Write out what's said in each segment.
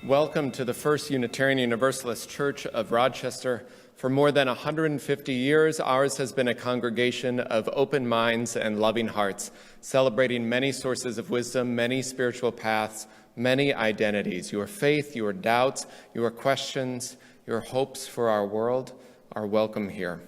Welcome to the First Unitarian Universalist Church of Rochester. For more than 150 years, ours has been a congregation of open minds and loving hearts, celebrating many sources of wisdom, many spiritual paths, many identities. Your faith, your doubts, your questions, your hopes for our world are welcome here.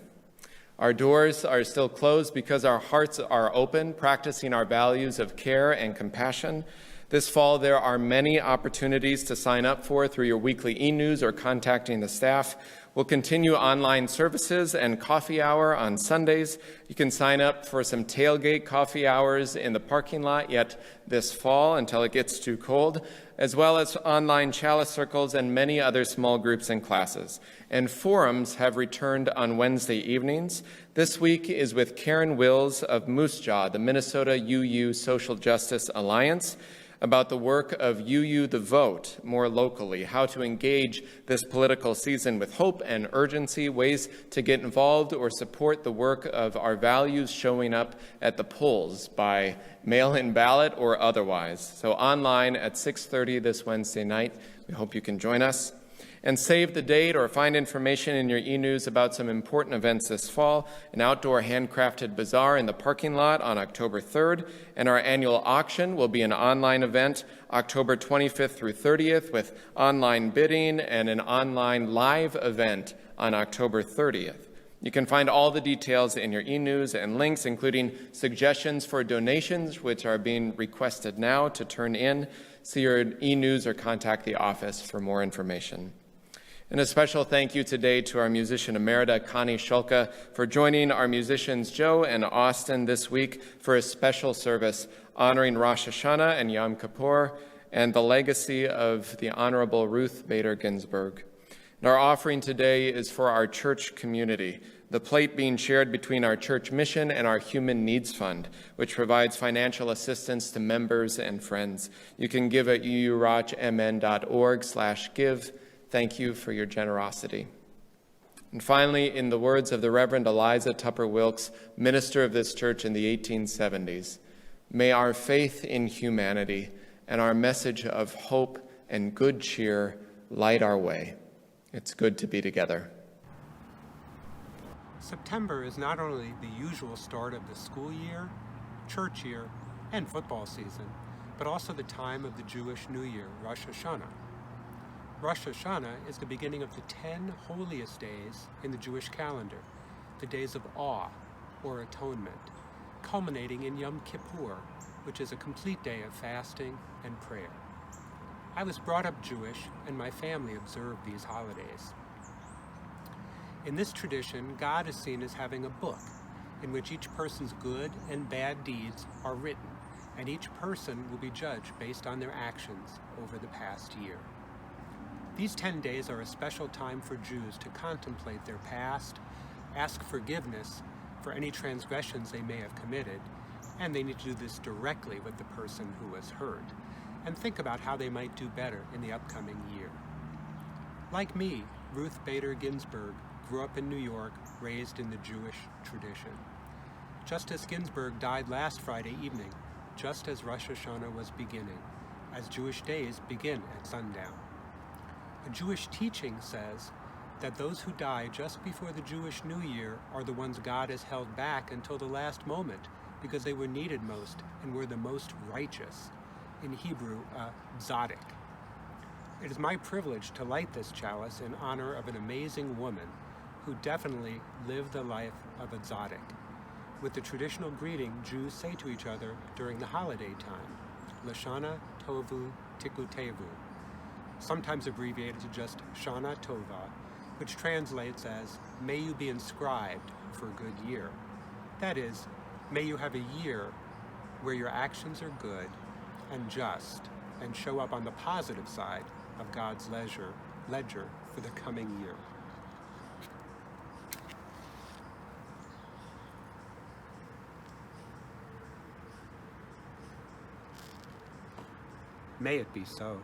Our doors are still closed because our hearts are open, practicing our values of care and compassion. This fall, there are many opportunities to sign up for through your weekly e-news or contacting the staff. We'll continue online services and coffee hour on Sundays. You can sign up for some tailgate coffee hours in the parking lot yet this fall until it gets too cold, as well as online Chalice circles and many other small groups and classes. And forums have returned on Wednesday evenings. This week is with Karen Wills of Moose Jaw, the Minnesota UU Social Justice Alliance, about the work of UU The Vote more locally, how to engage this political season with hope and urgency, ways to get involved or support the work of our values showing up at the polls by mail-in ballot or otherwise. So online at 6:30 this Wednesday night. We hope you can join us. And save the date or find information in your e-news about some important events this fall: an outdoor handcrafted bazaar in the parking lot on October 3rd, and our annual auction will be an online event October 25th through 30th with online bidding and an online live event on October 30th. You can find all the details in your e-news and links, including suggestions for donations, which are being requested now to turn in. See your e-news or contact the office for more information. And a special thank you today to our musician emerita, Connie Schulke, for joining our musicians Joe and Austin this week for a special service honoring Rosh Hashanah and Yom Kippur and the legacy of the Honorable Ruth Bader Ginsburg. And our offering today is for our church community, the plate being shared between our church mission and our Human Needs Fund, which provides financial assistance to members and friends. You can give at uurochmn.org/give. Thank you for your generosity. And finally, in the words of the Reverend Eliza Tupper Wilkes, minister of this church in the 1870s, may our faith in humanity and our message of hope and good cheer light our way. It's good to be together. September is not only the usual start of the school year, church year, and football season, but also the time of the Jewish New Year, Rosh Hashanah. Rosh Hashanah is the beginning of the 10 holiest days in the Jewish calendar, the days of awe or atonement, culminating in Yom Kippur, which is a complete day of fasting and prayer. I was brought up Jewish, and my family observed these holidays. In this tradition, God is seen as having a book in which each person's good and bad deeds are written, and each person will be judged based on their actions over the past year. These 10 days are a special time for Jews to contemplate their past, ask forgiveness for any transgressions they may have committed, and they need to do this directly with the person who was hurt, and think about how they might do better in the upcoming year. Like me, Ruth Bader Ginsburg grew up in New York, raised in the Jewish tradition. Justice Ginsburg died last Friday evening, just as Rosh Hashanah was beginning, as Jewish days begin at sundown. A Jewish teaching says that those who die just before the Jewish New Year are the ones God has held back until the last moment because they were needed most and were the most righteous. In Hebrew, tzaddik. It is my privilege to light this chalice in honor of an amazing woman who definitely lived the life of a tzaddik. With the traditional greeting Jews say to each other during the holiday time, Lashana Tovu Tikutevu, sometimes abbreviated to just Shana Tova, which translates as, may you be inscribed for a good year. That is, may you have a year where your actions are good and just and show up on the positive side of God's ledger for the coming year. May it be so.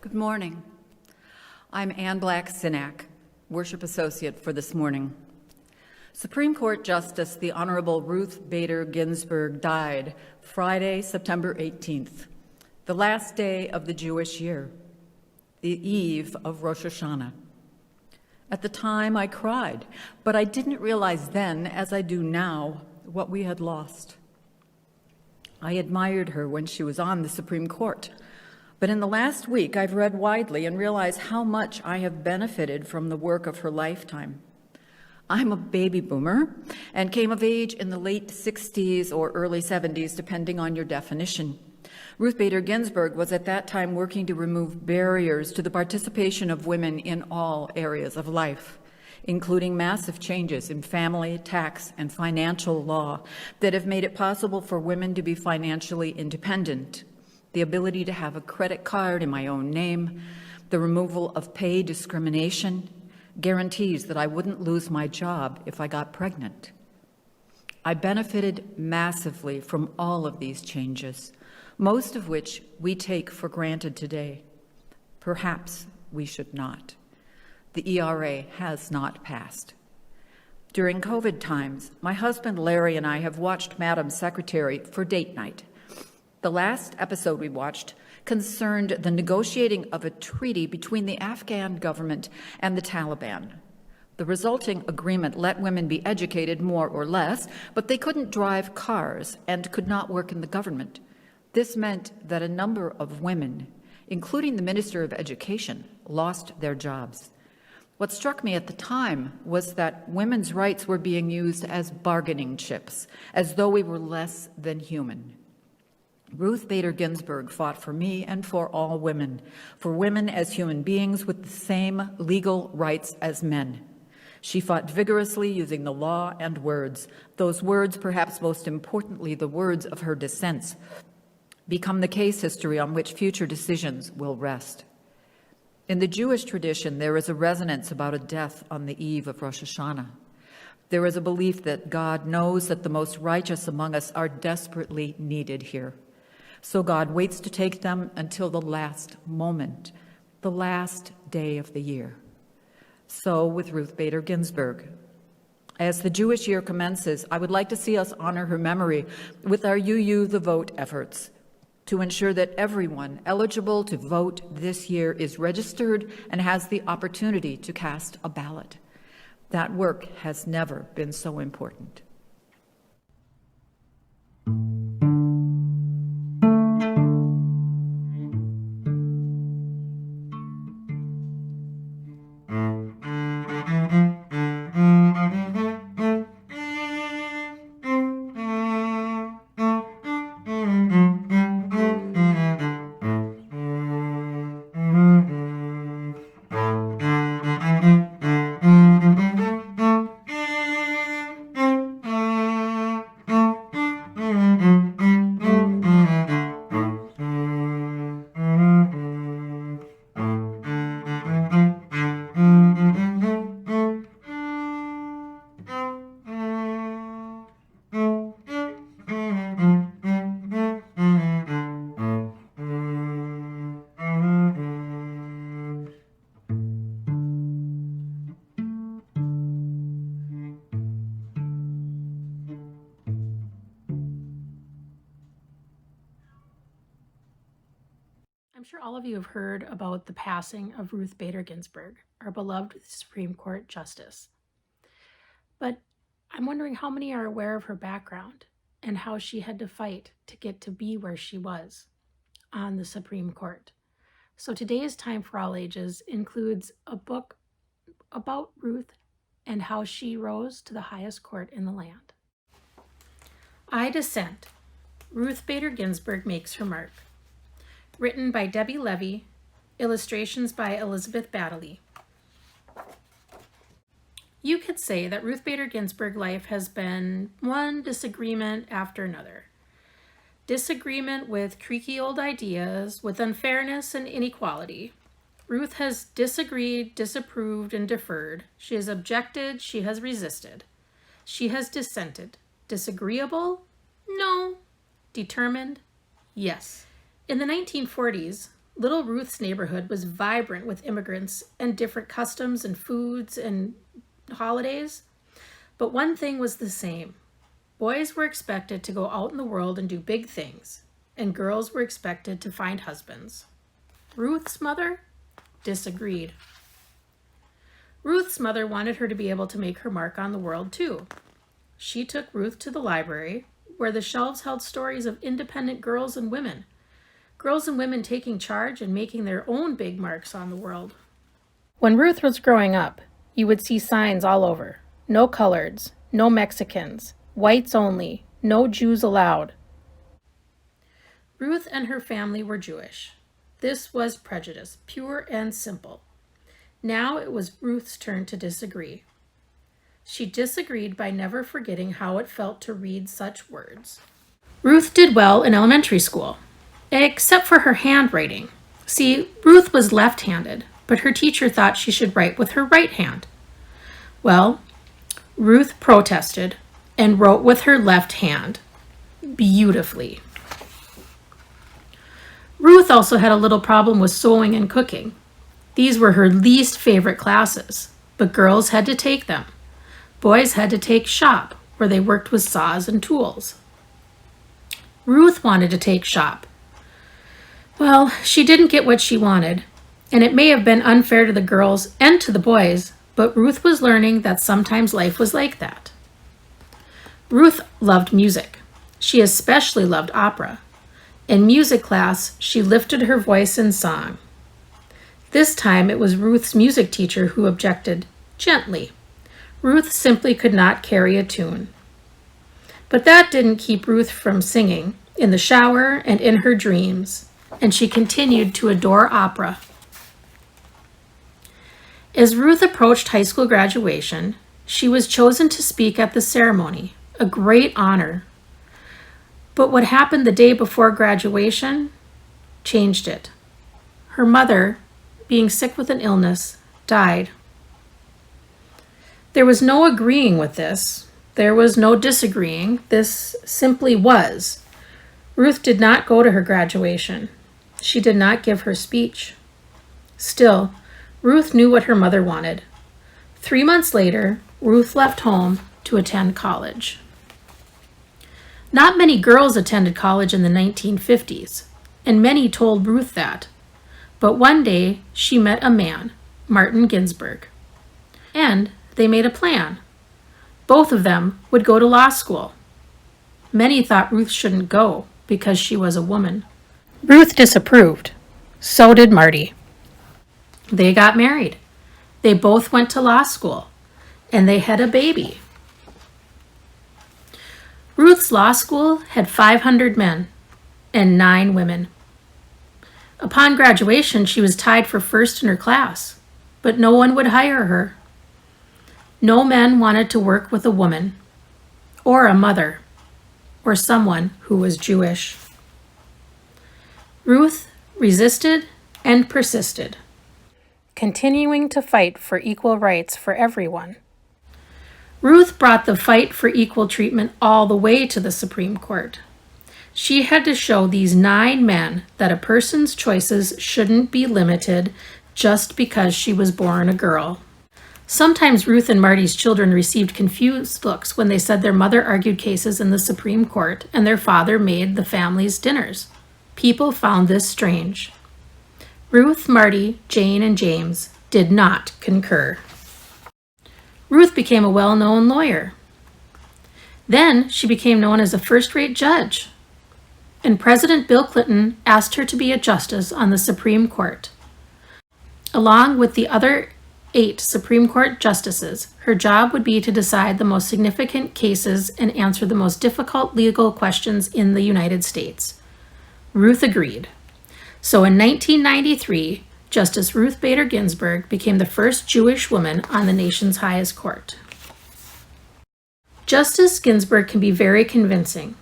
Good morning. I'm Ann Black-Sinak, Worship Associate for this morning. Supreme Court Justice the Honorable Ruth Bader Ginsburg died Friday, September 18th, the last day of the Jewish year, the eve of Rosh Hashanah. At the time, I cried, but I didn't realize then, as I do now, what we had lost. I admired her when she was on the Supreme Court. But in the last week, I've read widely and realized how much I have benefited from the work of her lifetime. I'm a baby boomer and came of age in the late 60s or early 70s, depending on your definition. Ruth Bader Ginsburg was at that time working to remove barriers to the participation of women in all areas of life, including massive changes in family, tax, and financial law that have made it possible for women to be financially independent, the ability to have a credit card in my own name, the removal of pay discrimination, guarantees that I wouldn't lose my job if I got pregnant. I benefited massively from all of these changes, most of which we take for granted today. Perhaps we should not. The ERA has not passed. During COVID times, my husband Larry and I have watched Madam Secretary for date night. The last episode we watched concerned the negotiating of a treaty between the Afghan government and the Taliban. The resulting agreement let women be educated more or less, but they couldn't drive cars and could not work in the government. This meant that a number of women, including the Minister of Education, lost their jobs. What struck me at the time was that women's rights were being used as bargaining chips, as though we were less than human. Ruth Bader Ginsburg fought for me and for all women, for women as human beings with the same legal rights as men. She fought vigorously using the law and words. Those words, perhaps most importantly, the words of her dissents, become the case history on which future decisions will rest. In the Jewish tradition, there is a resonance about a death on the eve of Rosh Hashanah. There is a belief that God knows that the most righteous among us are desperately needed here. So God waits to take them until the last moment, the last day of the year. So with Ruth Bader Ginsburg. As the Jewish year commences, I would like to see us honor her memory with our UU the Vote efforts to ensure that everyone eligible to vote this year is registered and has the opportunity to cast a ballot. That work has never been so important. I'm sure all of you have heard about the passing of Ruth Bader Ginsburg, our beloved Supreme Court Justice. But I'm wondering how many are aware of her background and how she had to fight to get to be where she was on the Supreme Court. So today's Time for All Ages includes a book about Ruth and how she rose to the highest court in the land. I Dissent. Ruth Bader Ginsburg Makes Her Mark. Written by Debbie Levy, illustrations by Elizabeth Baddeley. You could say that Ruth Bader Ginsburg life has been one disagreement after another. Disagreement with creaky old ideas, with unfairness and inequality. Ruth has disagreed, disapproved, and deferred. She has objected, she has resisted. She has dissented. Disagreeable? No. Determined? Yes. In the 1940s, Little Ruth's neighborhood was vibrant with immigrants and different customs and foods and holidays. But one thing was the same. Boys were expected to go out in the world and do big things, and girls were expected to find husbands. Ruth's mother disagreed. Ruth's mother wanted her to be able to make her mark on the world too. She took Ruth to the library, where the shelves held stories of independent girls and women taking charge and making their own big marks on the world. When Ruth was growing up, you would see signs all over. No coloreds, no Mexicans, whites only, no Jews allowed. Ruth and her family were Jewish. This was prejudice, pure and simple. Now it was Ruth's turn to disagree. She disagreed by never forgetting how it felt to read such words. Ruth did well in elementary school, except for her handwriting. See, Ruth was left-handed, but her teacher thought she should write with her right hand. Well, Ruth protested and wrote with her left hand beautifully. Ruth also had a little problem with sewing and cooking. These were her least favorite classes, but girls had to take them. Boys had to take shop, where they worked with saws and tools. Ruth wanted to take shop. Well, she didn't get what she wanted, and it may have been unfair to the girls and to the boys, but Ruth was learning that sometimes life was like that. Ruth loved music. She especially loved opera. In music class, she lifted her voice in song. This time it was Ruth's music teacher who objected, gently. Ruth simply could not carry a tune. But that didn't keep Ruth from singing, in the shower and in her dreams, and she continued to adore opera. As Ruth approached high school graduation, she was chosen to speak at the ceremony, a great honor. But what happened the day before graduation changed it. Her mother, being sick with an illness, died. There was no agreeing with this. There was no disagreeing. This simply was. Ruth did not go to her graduation. She did not give her speech. Still, Ruth knew what her mother wanted. 3 months later, Ruth left home to attend college. Not many girls attended college in the 1950s, and many told Ruth that. But one day, she met a man, Martin Ginsburg, and they made a plan. Both of them would go to law school. Many thought Ruth shouldn't go because she was a woman. Ruth disapproved. So did Marty. They got married. They both went to law school, and they had a baby. Ruth's law school had 500 men and 9 women. Upon graduation, she was tied for first in her class, but no one would hire her. No men wanted to work with a woman, or a mother, or someone who was Jewish. Ruth resisted and persisted, continuing to fight for equal rights for everyone. Ruth brought the fight for equal treatment all the way to the Supreme Court. She had to show these 9 men that a person's choices shouldn't be limited just because she was born a girl. Sometimes Ruth and Marty's children received confused looks when they said their mother argued cases in the Supreme Court and their father made the family's dinners. People found this strange. Ruth, Marty, Jane, and James did not concur. Ruth became a well-known lawyer. Then she became known as a first-rate judge, and President Bill Clinton asked her to be a justice on the Supreme Court. Along with the other 8 Supreme Court justices, her job would be to decide the most significant cases and answer the most difficult legal questions in the United States. Ruth agreed. So in 1993, Justice Ruth Bader Ginsburg became the first Jewish woman on the nation's highest court. Justice Ginsburg can be very convincing.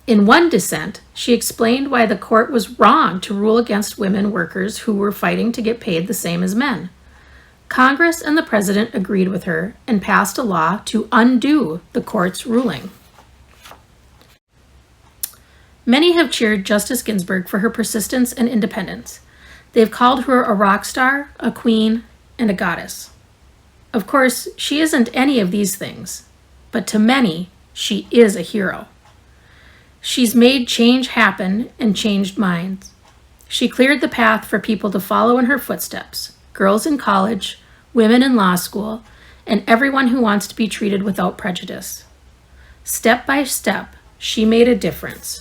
In one dissent, she explained why the court was wrong to rule against women workers who were fighting to get paid the same as men. Congress and the president agreed with her and passed a law to undo the court's ruling. Many have cheered Justice Ginsburg for her persistence and independence. They've called her a rock star, a queen, and a goddess. Of course, she isn't any of these things, but to many, she is a hero. She's made change happen and changed minds. She cleared the path for people to follow in her footsteps, girls in college, women in law school, and everyone who wants to be treated without prejudice. Step by step, she made a difference.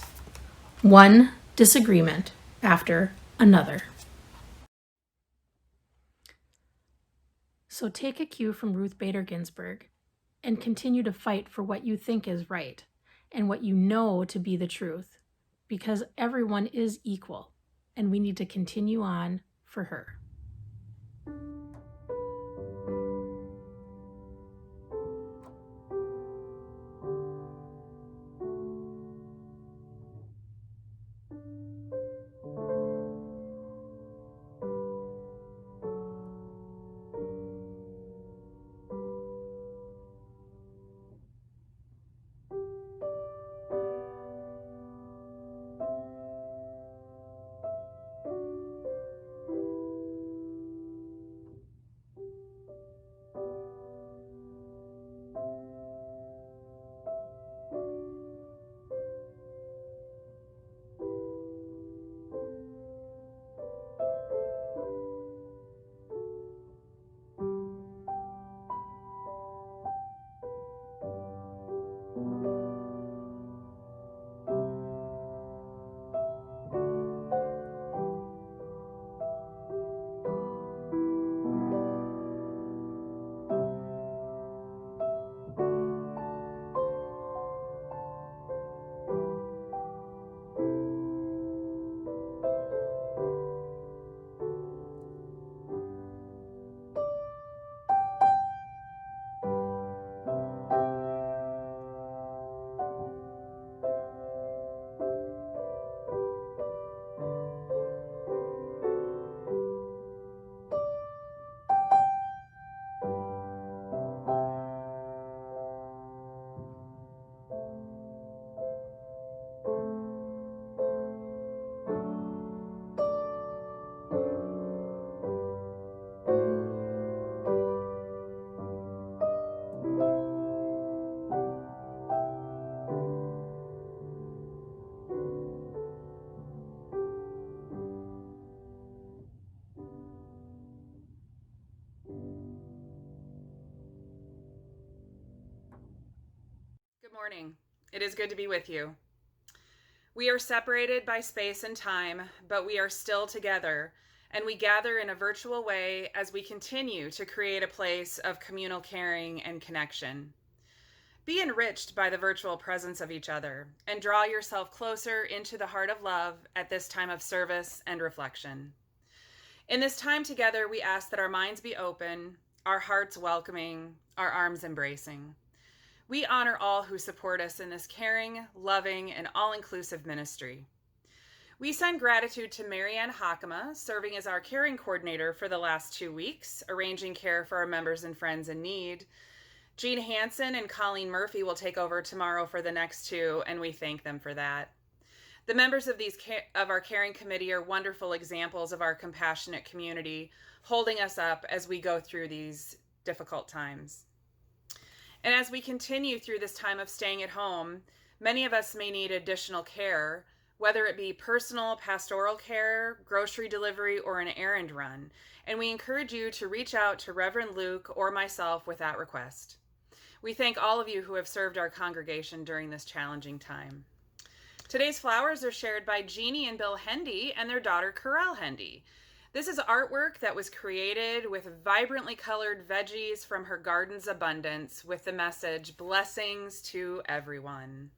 One disagreement after another. So take a cue from Ruth Bader Ginsburg and continue to fight for what you think is right and what you know to be the truth, because everyone is equal and we need to continue on for her. Good morning. It is good to be with you. We are separated by space and time, but we are still together, and we gather in a virtual way as we continue to create a place of communal caring and connection. Be enriched by the virtual presence of each other, and draw yourself closer into the heart of love at this time of service and reflection. In this time together, we ask that our minds be open, our hearts welcoming, our arms embracing. We honor all who support us in this caring, loving, and all-inclusive ministry. We send gratitude to Marianne Hakama, serving as our caring coordinator for the last 2 weeks, arranging care for our members and friends in need. Jean Hansen and Colleen Murphy will take over tomorrow for the next 2, and we thank them for that. The members of our caring committee are wonderful examples of our compassionate community, holding us up as we go through these difficult times. And as we continue through this time of staying at home, many of us may need additional care, whether it be personal, pastoral care, grocery delivery, or an errand run. And we encourage you to reach out to Reverend Luke or myself with that request. We thank all of you who have served our congregation during this challenging time. Today's flowers are shared by Jeannie and Bill Hendy and their daughter, Corel Hendy. This is artwork that was created with vibrantly colored veggies from her garden's abundance with the message, "Blessings to everyone."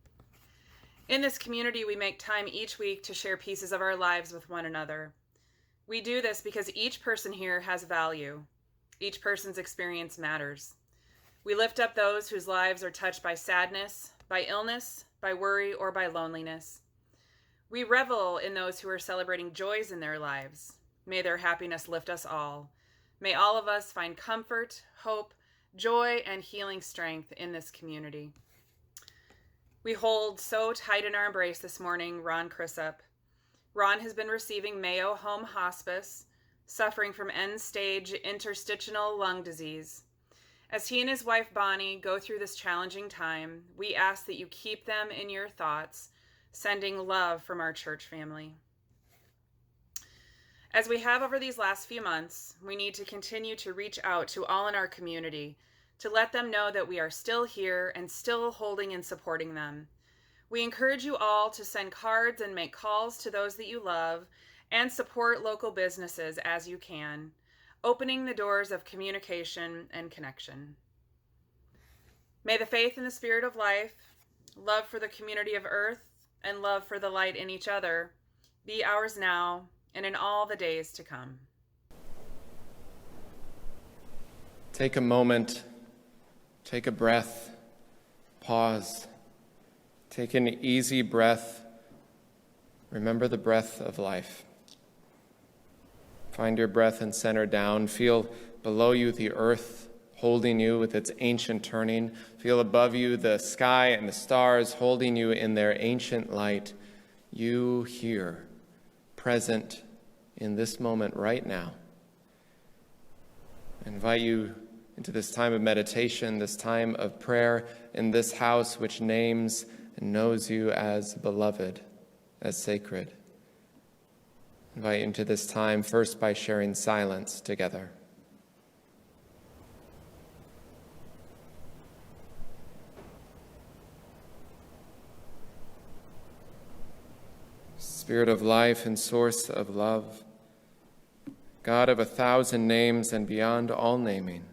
In this community, we make time each week to share pieces of our lives with one another. We do this because each person here has value. Each person's experience matters. We lift up those whose lives are touched by sadness, by illness, by worry, or by loneliness. We revel in those who are celebrating joys in their lives. May their happiness lift us all. May all of us find comfort, hope, joy, and healing strength in this community. We hold so tight in our embrace this morning Ron Crissup. Ron has been receiving Mayo Home Hospice, suffering from end-stage interstitial lung disease. As he and his wife Bonnie go through this challenging time, we ask that you keep them in your thoughts, sending love from our church family. As we have over these last few months, we need to continue to reach out to all in our community to let them know that we are still here and still holding and supporting them. We encourage you all to send cards and make calls to those that you love and support local businesses as you can, opening the doors of communication and connection. May the faith in the Spirit of life, love for the community of earth, and love for the light in each other be ours now and in all the days to come. Take a moment, take a breath, pause, take an easy breath. Remember the breath of life. Find your breath and center down. Feel below you the earth holding you with its ancient turning. Feel above you the sky and the stars holding you in their ancient light. You here, present in this moment right now. I invite you into this time of meditation, this time of prayer in this house which names and knows you as beloved, as sacred. I invite you into this time first by sharing silence together. Spirit of life and source of love, God of 1,000 names and beyond all naming.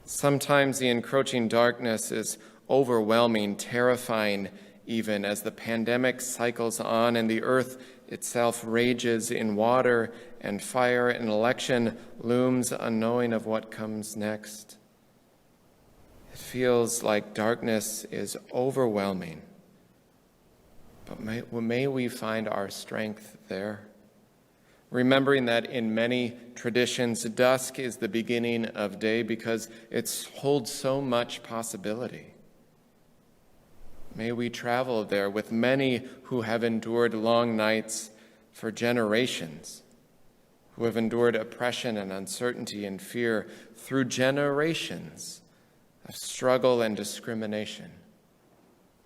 Sometimes the encroaching darkness is overwhelming, terrifying, even as the pandemic cycles on and the earth itself rages in water and fire, and election looms unknowing of what comes next. It feels like darkness is overwhelming. But may we find our strength there, remembering that in many traditions, dusk is the beginning of day because it holds so much possibility. May we travel there with many who have endured long nights for generations, who have endured oppression and uncertainty and fear through generations of struggle and discrimination.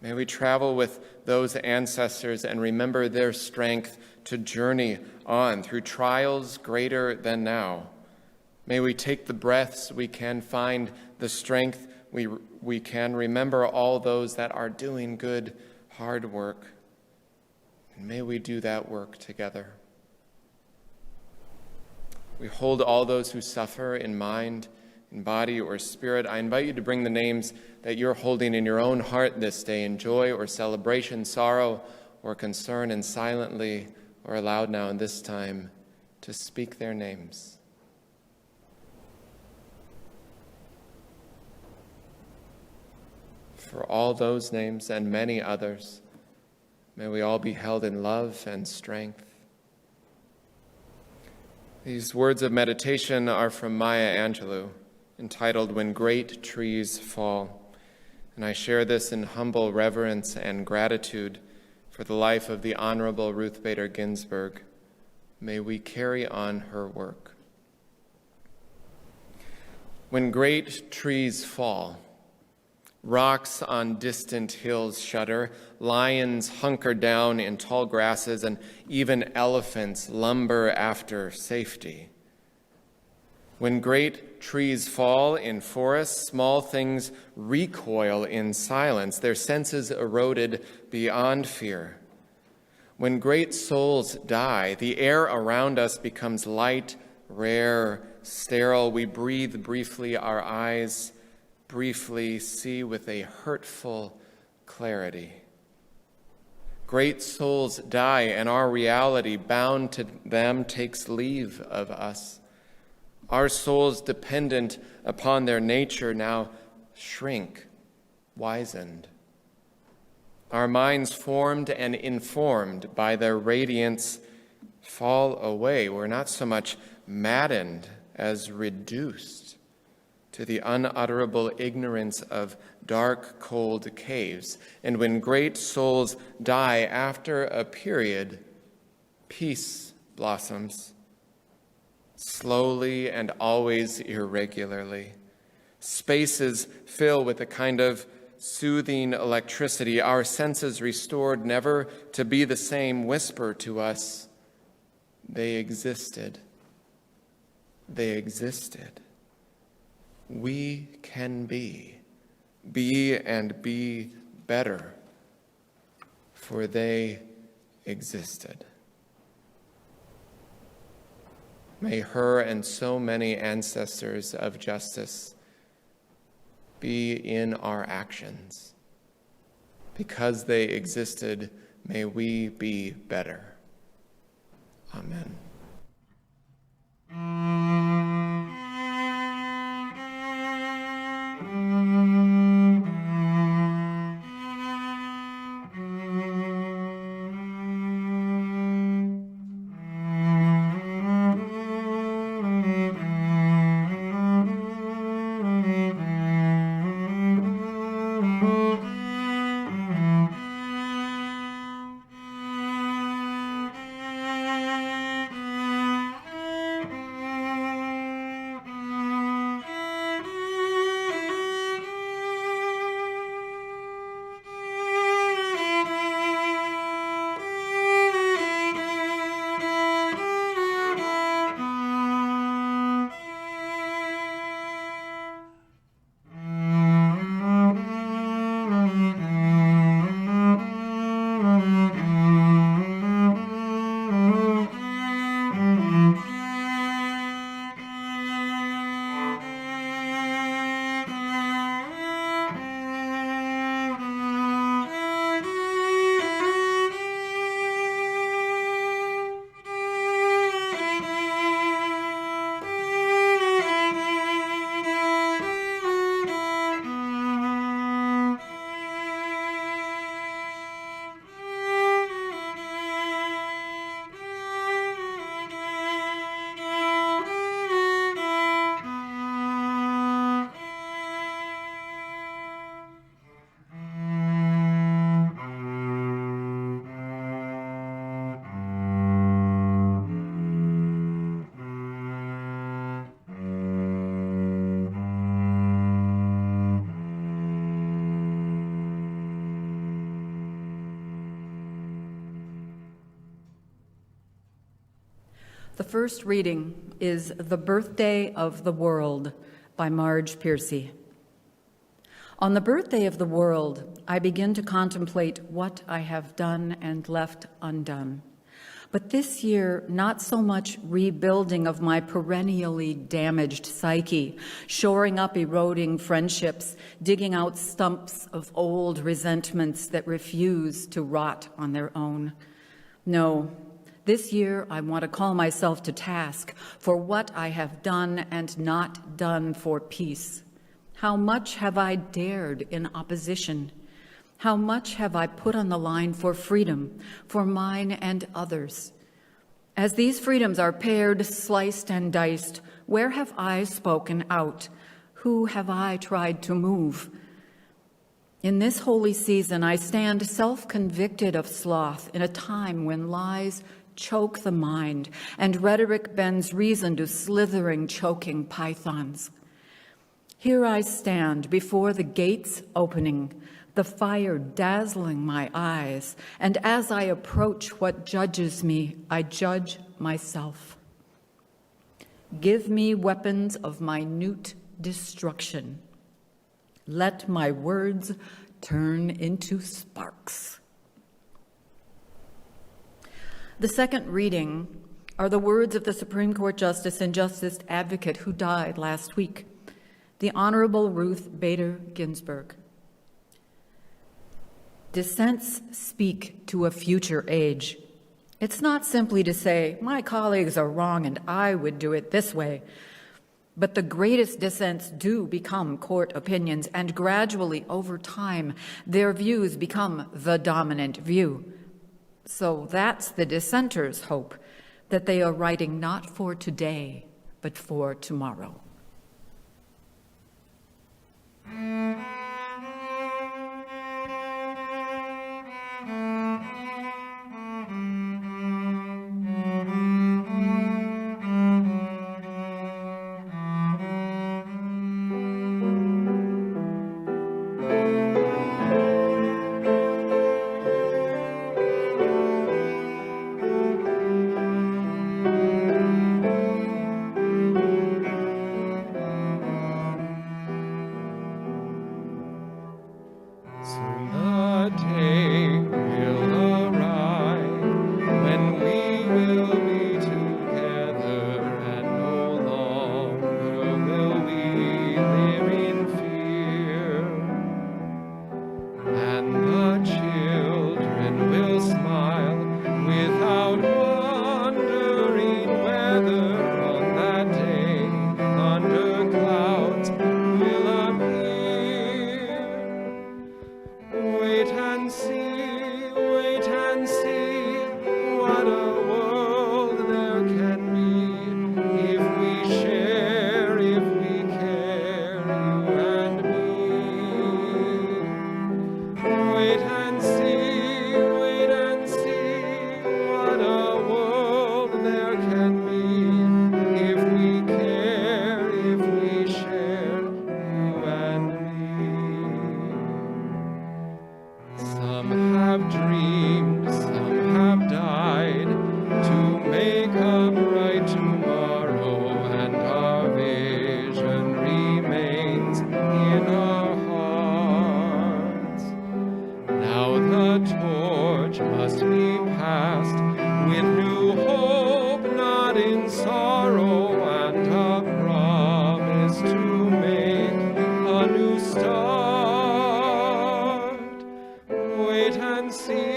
May we travel with those ancestors and remember their strength to journey on through trials greater than now. May we take the breaths we can, find the strength we can, remember all those that are doing good, hard work. And may we do that work together. We hold all those who suffer in mind, in body or spirit. I invite you to bring the names that you're holding in your own heart this day in joy or celebration, sorrow or concern, and silently or aloud now in this time to speak their names. For all those names and many others, may we all be held in love and strength. These words of meditation are from Maya Angelou, entitled When Great Trees Fall. And I share this in humble reverence and gratitude for the life of the Honorable Ruth Bader Ginsburg. May we carry on her work. When great trees fall, rocks on distant hills shudder, lions hunker down in tall grasses, and even elephants lumber after safety. When great trees fall in forests, small things recoil in silence, their senses eroded beyond fear. When great souls die, the air around us becomes light, rare, sterile. We breathe briefly, our eyes briefly see with a hurtful clarity. Great souls die, and our reality, bound to them, takes leave of us. Our souls, dependent upon their nature, now shrink, wizened. Our minds, formed and informed by their radiance, fall away. We're not so much maddened as reduced to the unutterable ignorance of dark, cold caves. And when great souls die after a period peace blossoms, slowly and always irregularly. Spaces fill with a kind of soothing electricity, our senses restored, never to be the same, whisper to us, they existed. They existed. We can be and be better, for they existed. May her and so many ancestors of justice be in our actions. Because they existed, may we be better. Amen. The first reading is The Birthday of the World by Marge Plercy. On the birthday of the world, I begin to contemplate what I have done and left undone. But this year, not so much rebuilding of my perennially damaged psyche, shoring up eroding friendships, digging out stumps of old resentments that refuse to rot on their own. No, this year I want to call myself to task for what I have done and not done for peace. How much have I dared in opposition? How much have I put on the line for freedom, for mine and others? As these freedoms are pared, sliced, and diced, where have I spoken out? Who have I tried to move? In this holy season, I stand self-convicted of sloth in a time when lies choke the mind and rhetoric bends reason to slithering, choking pythons. Here I stand before the gates opening, the fire dazzling my eyes, and as I approach what judges me, I judge myself. Give me weapons of minute destruction. Let my words turn into sparks. The second reading are the words of the Supreme Court Justice and Justice Advocate who died last week, the Honorable Ruth Bader Ginsburg. Dissents speak to a future age. It's not simply to say, my colleagues are wrong and I would do it this way. But the greatest dissents do become court opinions, and gradually, over time, their views become the dominant view. So that's the dissenters' hope, that they are writing not for today, but for tomorrow. smile without wondering whether on that day under clouds will appear. Wait and see what a world there can be if we share, if we care, you and me. Wait and see what a world there can be if we care, if we share, you and me. Some have dreamed, some have died to make a bright tomorrow, and our vision remains in our hearts. Now the torch must be passed with new hope, not in sorrow, and a promise to make a new start. Wait and see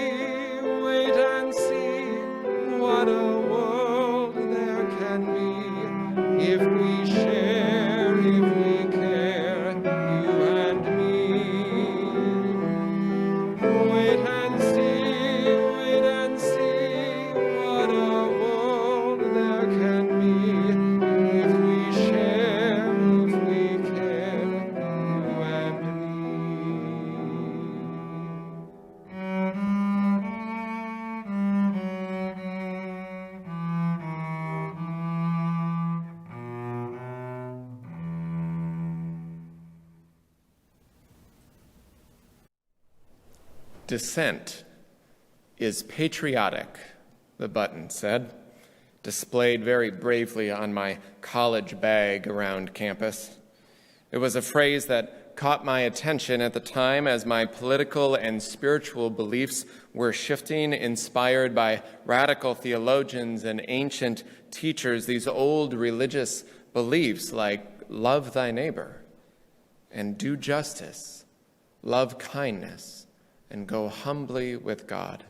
what a world there can be if we share, if we care, you and me. Wait and see what a world there can be if we share, if we care, you and me. Dissent is patriotic, the button said, displayed very bravely on my college bag around campus. It was a phrase that caught my attention at the time as my political and spiritual beliefs were shifting, inspired by radical theologians and ancient teachers, these old religious beliefs like love thy neighbor and do justice, love kindness, and go humbly with God.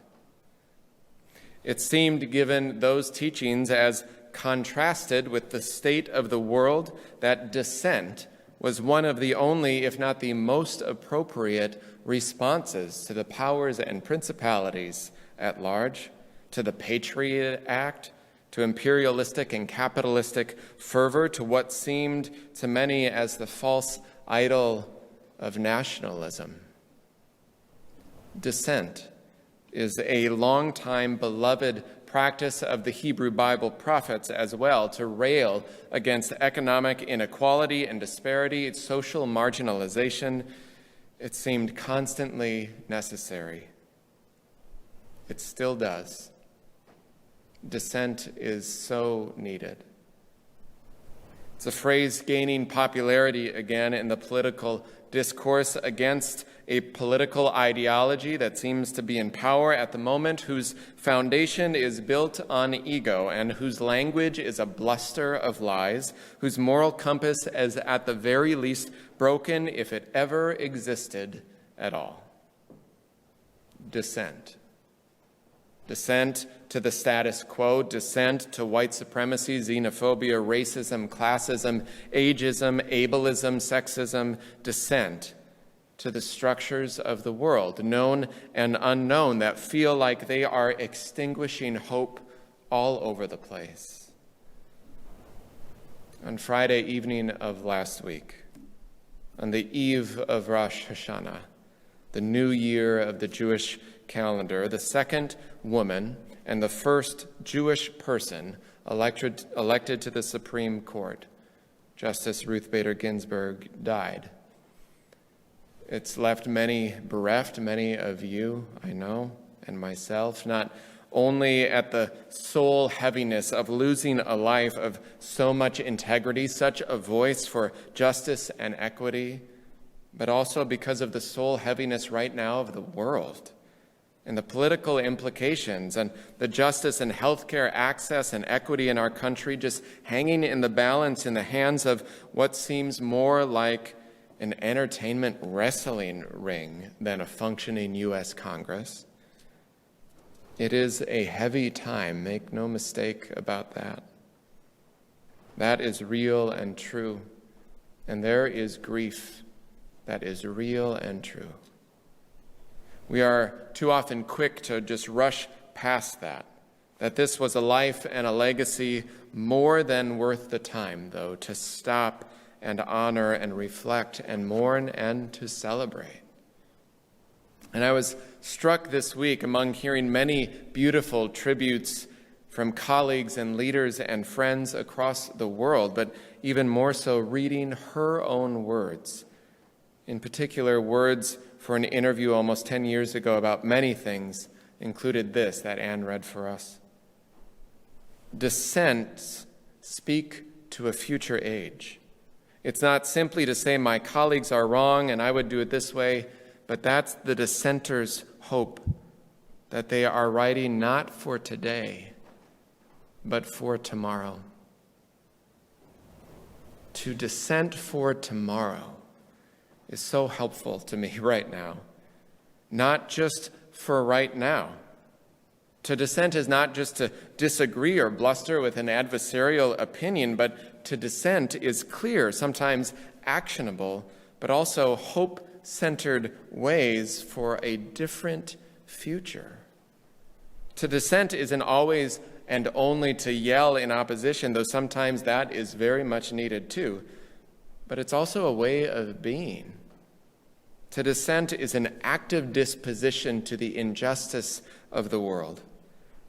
It seemed, given those teachings as contrasted with the state of the world, that dissent was one of the only, if not the most appropriate responses to the powers and principalities at large, to the Patriot Act, to imperialistic and capitalistic fervor, to what seemed to many as the false idol of nationalism. Dissent is a long-time beloved practice of the Hebrew Bible prophets as well, to rail against economic inequality and disparity, social marginalization. It seemed constantly necessary. It still does. Dissent is so needed. It's a phrase gaining popularity again in the political discourse against a political ideology that seems to be in power at the moment, whose foundation is built on ego and whose language is a bluster of lies, whose moral compass is at the very least broken if it ever existed at all. Dissent. Dissent to the status quo, dissent to white supremacy, xenophobia, racism, classism, ageism, ableism, sexism, dissent to the structures of the world, known and unknown, that feel like they are extinguishing hope all over the place. On Friday evening of last week, on the eve of Rosh Hashanah, the new year of the Jewish calendar, the second woman and the first Jewish person elected to the Supreme Court, Justice Ruth Bader Ginsburg, died. It's left many bereft, many of you, I know, and myself, not only at the soul heaviness of losing a life of so much integrity, such a voice for justice and equity, but also because of the soul heaviness right now of the world and the political implications and the justice and healthcare access and equity in our country just hanging in the balance in the hands of what seems more like an entertainment wrestling ring than a functioning U.S. Congress. It is a heavy time, make no mistake about that. That is real and true. And there is grief that is real and true. We are too often quick to just rush past that this was a life and a legacy more than worth the time, though, to stop and honor and reflect and mourn and to celebrate. And I was struck this week among hearing many beautiful tributes from colleagues and leaders and friends across the world, but even more so reading her own words. In particular, words for an interview almost 10 years ago about many things included this that Anne read for us. Dissents speak to a future age. It's not simply to say my colleagues are wrong and I would do it this way, but that's the dissenters' hope, that they are writing not for today, but for tomorrow. To dissent for tomorrow is so helpful to me right now, not just for right now. To dissent is not just to disagree or bluster with an adversarial opinion, but to dissent is clear, sometimes actionable, but also hope-centered ways for a different future. To dissent isn't always and only to yell in opposition, though sometimes that is very much needed too, but it's also a way of being. To dissent is an active disposition to the injustice of the world.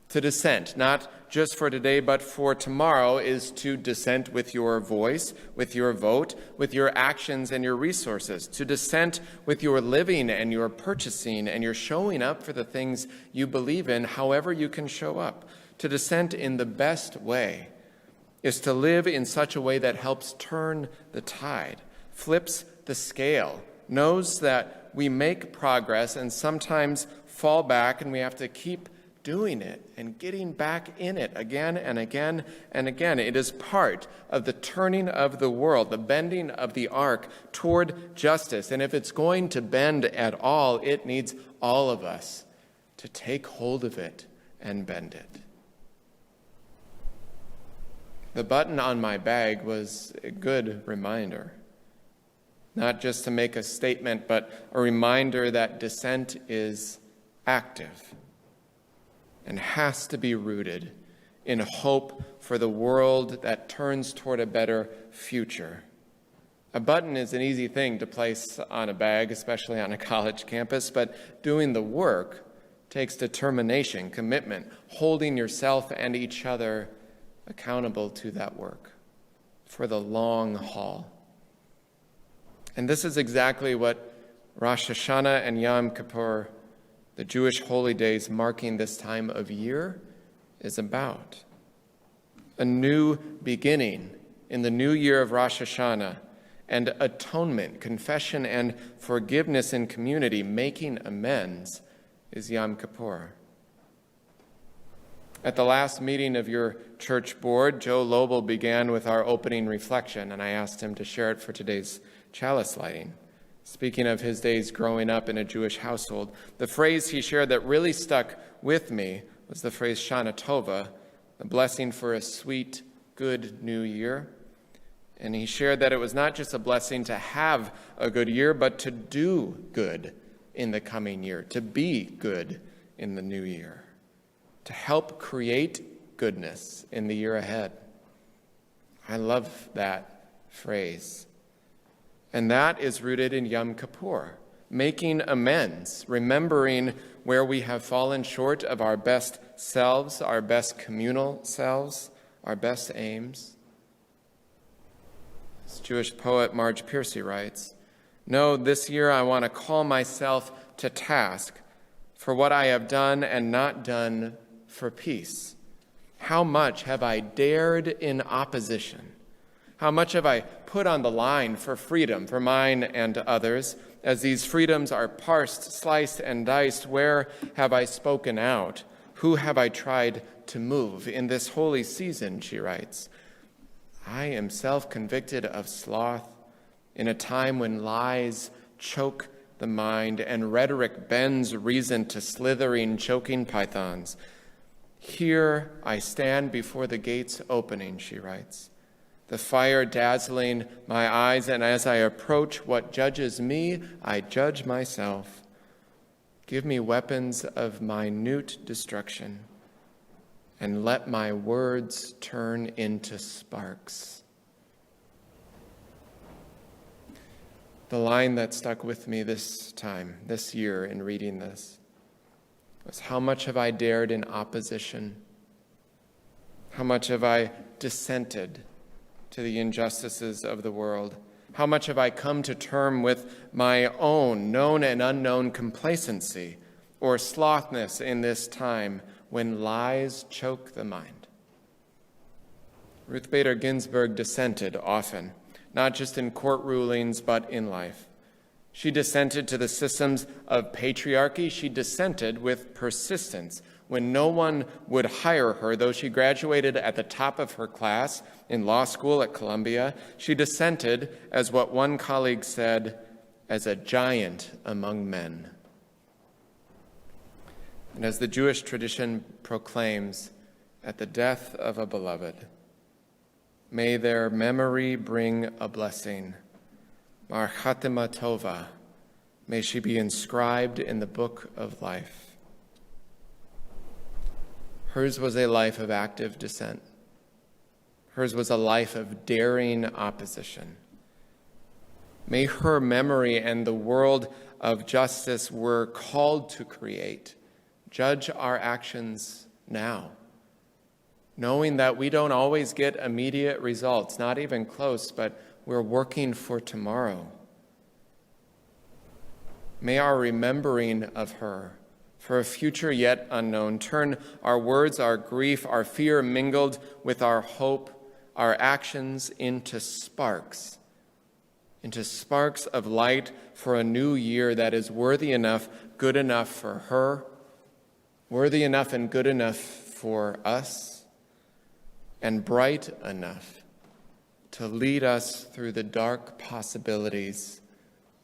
To dissent, not just for today, but for tomorrow, is to dissent with your voice, with your vote, with your actions and your resources. To dissent with your living and your purchasing and your showing up for the things you believe in, however you can show up. To dissent in the best way is to live in such a way that helps turn the tide, flips the scale, knows that we make progress and sometimes fall back and we have to keep doing it and getting back in it again and again and again. It is part of the turning of the world, the bending of the arc toward justice. And if it's going to bend at all, it needs all of us to take hold of it and bend it. The button on my bag was a good reminder, not just to make a statement, but a reminder that dissent is active and has to be rooted in hope for the world that turns toward a better future. A button is an easy thing to place on a bag, especially on a college campus, but doing the work takes determination, commitment, holding yourself and each other accountable to that work for the long haul. And this is exactly what Rosh Hashanah and Yom Kippur, the Jewish holy days marking this time of year, is about. A new beginning in the new year of Rosh Hashanah, and atonement, confession, and forgiveness in community, making amends, is Yom Kippur. At the last meeting of your church board, Joe Lobl began with our opening reflection, and I asked him to share it for today's chalice lighting. Speaking of his days growing up in a Jewish household, the phrase he shared that really stuck with me was the phrase Shana Tova, the blessing for a sweet, good new year. And he shared that it was not just a blessing to have a good year, but to do good in the coming year, to be good in the new year, to help create goodness in the year ahead. I love that phrase. And that is rooted in Yom Kippur, making amends, remembering where we have fallen short of our best selves, our best communal selves, our best aims. As Jewish poet Marge Plercy writes, "No, this year I want to call myself to task for what I have done and not done for peace. How much have I dared in opposition? How much have I put on the line for freedom, for mine and others? As these freedoms are parsed, sliced, and diced, where have I spoken out? Who have I tried to move? In this holy season," she writes, "I am self-convicted of sloth in a time when lies choke the mind, and rhetoric bends reason to slithering, choking pythons. Here I stand before the gates opening, she writes, the fire dazzling my eyes, and as I approach what judges me, I judge myself. Give me weapons of minute destruction, and let my words turn into sparks. The line that stuck with me this year in reading this, was how much have I dared in opposition? How much have I dissented to the injustices of the world? How much have I come to term with my own known and unknown complacency or slothness in this time when lies choke the mind? Ruth Bader Ginsburg dissented often, not just in court rulings, but in life. She dissented to the systems of patriarchy. She dissented with persistence when no one would hire her, though she graduated at the top of her class in law school at Columbia. She dissented, as what one colleague said, as a giant among men. And as the Jewish tradition proclaims, at the death of a beloved, may their memory bring a blessing. Mar Chatima Tova, may she be inscribed in the book of life. Hers was a life of active dissent. Hers was a life of daring opposition. May her memory and the world of justice we're called to create judge our actions now, knowing that we don't always get immediate results, not even close, but we're working for tomorrow. May our remembering of her for a future yet unknown turn our words, our grief, our fear mingled with our hope, our actions into sparks of light for a new year that is worthy enough, good enough for her, worthy enough and good enough for us, and bright enough to lead us through the dark possibilities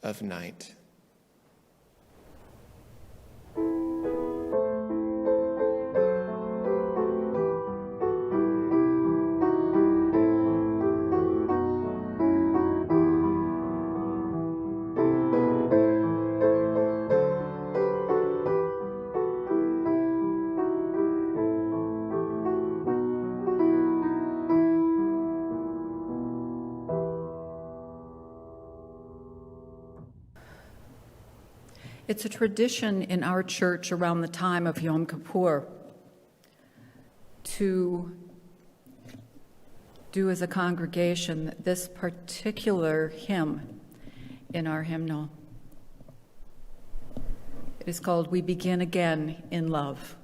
of night. It's a tradition in our church around the time of Yom Kippur to do as a congregation this particular hymn in our hymnal. It is called "We Begin Again in Love."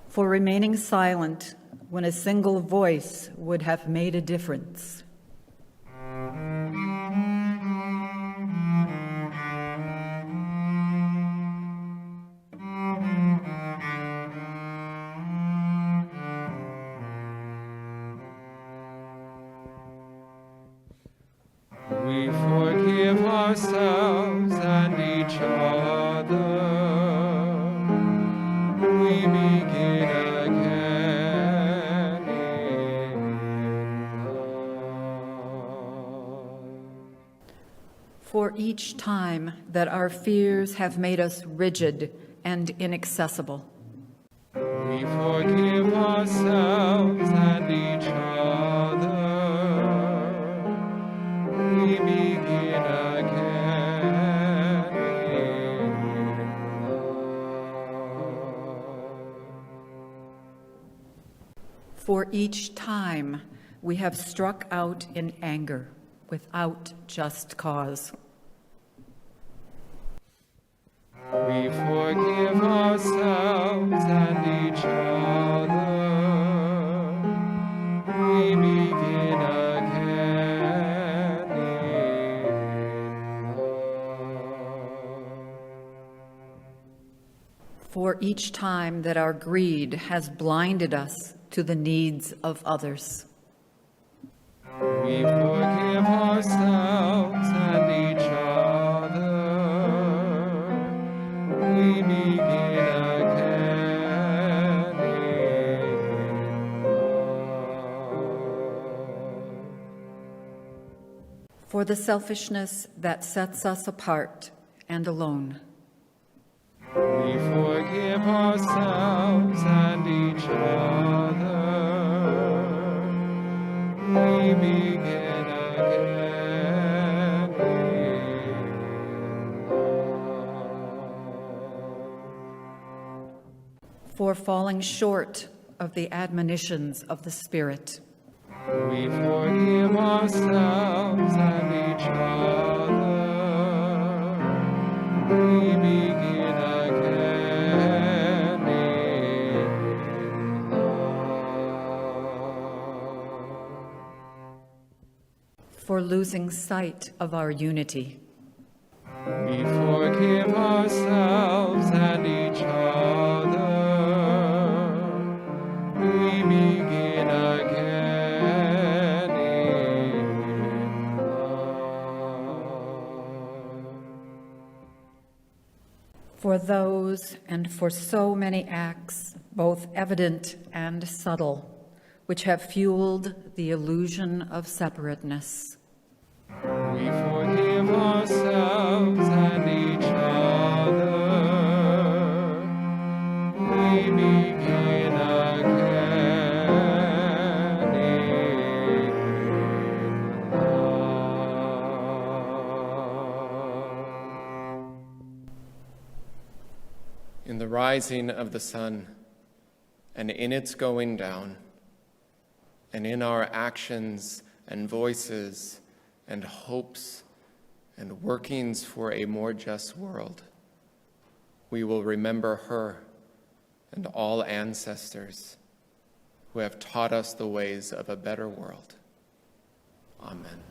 For remaining silent when a single voice would have made a difference. We forgive ourselves and each other. We begin again in love. For each time that our fears have made us rigid and inaccessible. We forgive ourselves and each other. We begin again in love. For each time we have struck out in anger without just cause. We forgive ourselves and each other. We begin again in love. For each time that our greed has blinded us to the needs of others. We forgive ourselves and for the selfishness that sets us apart and alone. We forgive ourselves and each other. We begin again in love. For falling short of the admonitions of the Spirit. We forgive ourselves and each other. We begin again in love. For losing sight of our unity. We forgive ourselves and each other. We begin again in love. For those and for so many acts, both evident and subtle, which have fueled the illusion of separateness. We forgive ourselves and each other. We begin again in love. In the rising of the sun and in its going down, and in our actions and voices and hopes and workings for a more just world, we will remember her and all ancestors who have taught us the ways of a better world. Amen.